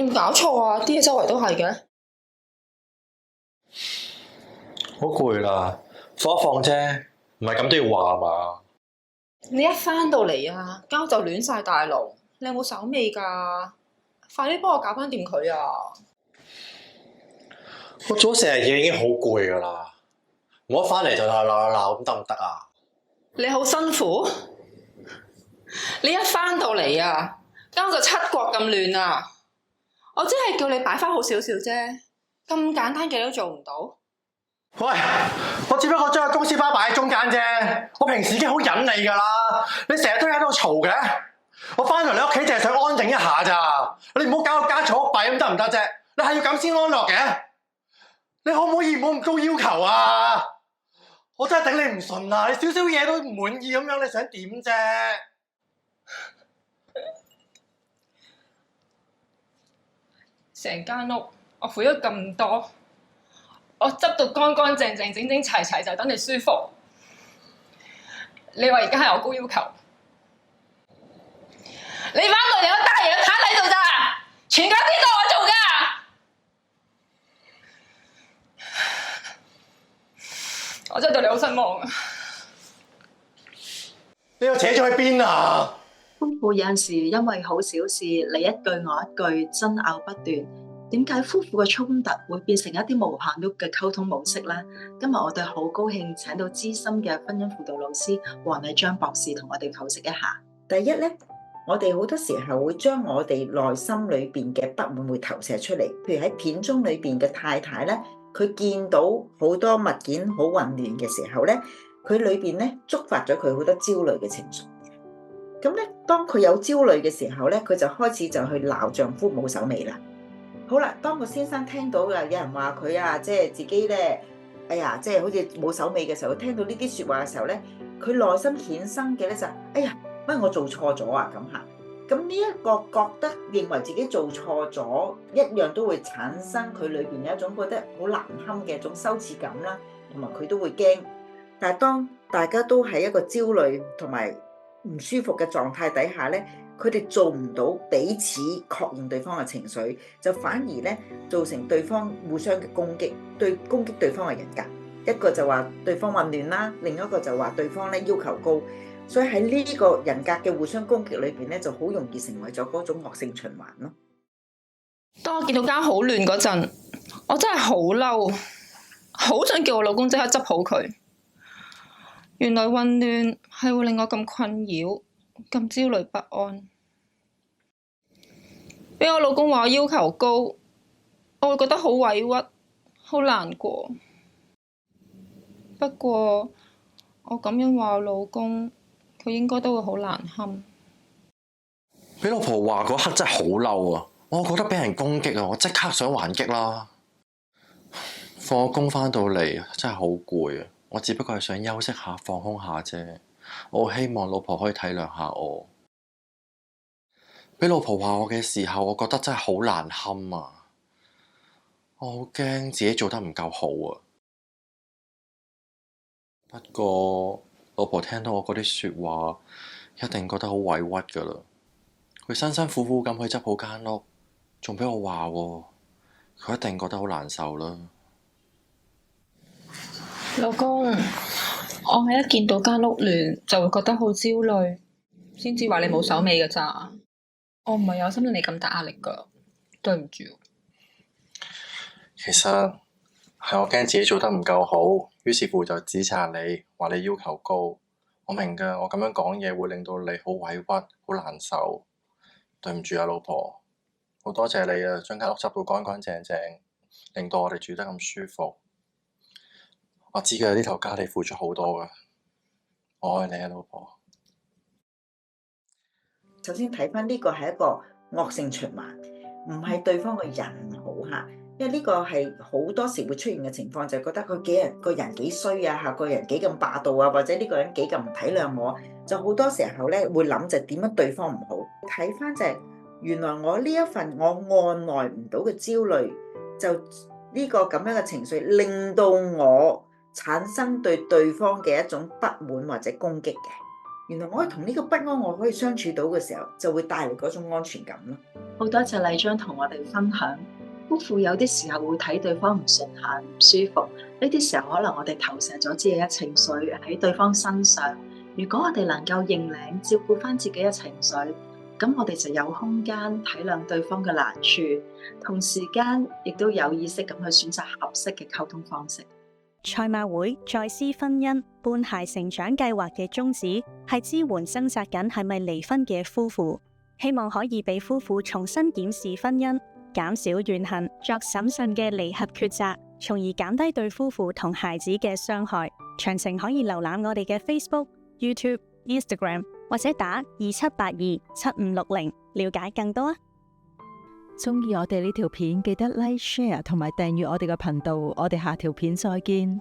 有冇搞錯啊？啲嘢周圍都係嘅。好攰啦，放一放啫，唔係咁都要話嘛。你一翻到嚟啊，間屋就亂晒大龍，你有冇手尾㗎？快啲幫我搞翻掂佢啊！我做咗成日嘢已經好攰噶啦，我一翻嚟就鬧咁得唔得啊？你好辛苦，你一翻到嚟啊，間屋就七國咁亂啊！我只係叫你擺翻好少少啫，咁簡單嘅都做唔到。喂，我只不過將個公司包擺喺中間啫，我平時已經好忍你噶啦，你成日都喺度嘈嘅。我翻到你屋企淨係想安靜一下咋，你唔好搞到家嘈屋閉咁得唔得啫？你係要咁先安樂嘅？你可唔可以唔好咁高要求啊？我真係頂你唔順啊！你少少嘢都唔滿意咁樣，你想點啫？成間屋我負咗咁多，我執到乾乾淨淨、整整齊齊，就等你舒服。你話而家係我高要求？你翻到嚟我得嘢攤喺度咋？全家啲都我做㗎。我真係對你好失望啊！你又扯咗去邊啊？夫婦有陣時因為好小事，你一句我一句，爭拗不斷。點解夫婦嘅衝突會變成一啲無限碌嘅溝通模式呢？今日我哋好高興請到資深嘅婚姻輔導老師黃麗章博士同我哋剖析一下。第一咧，我哋好多時候會將我哋內心裏邊嘅不滿會投射出嚟。譬如喺片中裏邊嘅太太咧，佢見到好多物件好混亂嘅時候咧，佢裏邊咧觸發咗佢好多焦慮嘅情緒。咁咧，當佢有焦慮嘅時候咧，佢就開始就去鬧丈夫冇手尾啦。好啦，當個先生聽到有人話佢啊，即係自己咧，哎呀，即係好似冇手尾嘅時候，聽到呢啲説話嘅時候咧，佢內心衍生嘅咧就，哎呀，乜我做錯咗啊咁嚇。咁呢一個覺得認為自己做錯咗，一樣都會產生佢裏邊有一種覺得好難堪嘅一種羞恥感啦，同埋佢都會驚。但係當大家都喺一個焦慮同埋唔舒服嘅狀態底下咧，佢哋做唔到彼此確認對方嘅情緒，就反而咧造成對方互相嘅攻擊，攻擊對方嘅人格。一個就話對方混亂啦，另一個就話對方咧要求高，所以喺呢個人格嘅互相攻擊裏邊咧，就好容易成為咗嗰種惡性循環咯。當我見到間好亂嗰陣，我真係好嬲，好想叫我老公即刻執好佢。原來混亂係會令我咁困擾、咁焦慮不安。俾我老公話我要求高，我會覺得好委屈、好難過。不過我咁樣話我老公，佢應該都會好難堪。俾老婆話嗰刻真係好嬲啊！我覺得俾人攻擊啊，我即刻想還擊啦。放工翻到嚟真係好攰啊！我只不過係想休息下、放空下啫。我好希望老婆可以體諒下我。俾老婆話我嘅時候，我覺得真係好難堪啊！我好驚自己做得唔夠好啊。不過老婆聽到我嗰啲說話，一定覺得好委屈噶啦。佢辛辛苦苦咁去執好間屋，仲俾我話喎，佢一定覺得好難受啦。老公，我係一見到間屋亂就會覺得好焦慮，先至話你冇手尾㗎咋。我唔係有心令你咁大壓力噶，對唔住。其實係我驚自己做得唔夠好，於是乎就指責你，話你要求高。我明噶，我咁樣講嘢會令到你好委屈、好難受。對唔住啊，老婆，好多謝你啊，將間屋執到乾乾淨淨，令到我哋住得咁舒服。我知嘅，呢頭家你付出好多噶，我愛你啊，老婆。首先睇翻呢個係一個惡性循環，唔係對方嘅人唔好嚇，因為呢個係好多時會出現嘅情況，就係覺得佢個人幾衰啊，個人幾咁霸道啊，或者呢個人幾咁唔體諒我，就好多時候咧會諗就點樣對方唔好。睇翻就係原來我呢一份我按耐唔到嘅焦慮，就呢個咁樣嘅情緒，令到我產生對對方嘅一種不滿或者攻擊嘅。原來我可以同呢個不安我可以相處到嘅時候，就會帶嚟嗰種安全感咯。好多謝麗章同我哋分享，夫婦有啲時候會睇對方唔順眼、唔舒服，呢啲時候可能我哋投射咗自己嘅情緒喺對方身上。如果我哋能夠認領、照顧翻自己嘅情緒，咁我哋就有空間體諒對方嘅難處，同時間亦都有意識咁去選擇合適嘅溝通方式。賽馬會再思婚姻伴孩成長計劃嘅宗旨係支援掙扎緊係咪離婚嘅夫婦，希望可以俾夫婦重新檢視婚姻，減少怨恨，作審慎嘅離合抉擇，從而減低對夫婦同孩子嘅傷害。詳情可以瀏覽我哋嘅 Facebook、YouTube、Instagram 或者打27827560了解更多啊！鍾意我哋呢條片，記得 Like、Share 同埋訂閱我哋嘅頻道。我哋下條片再見。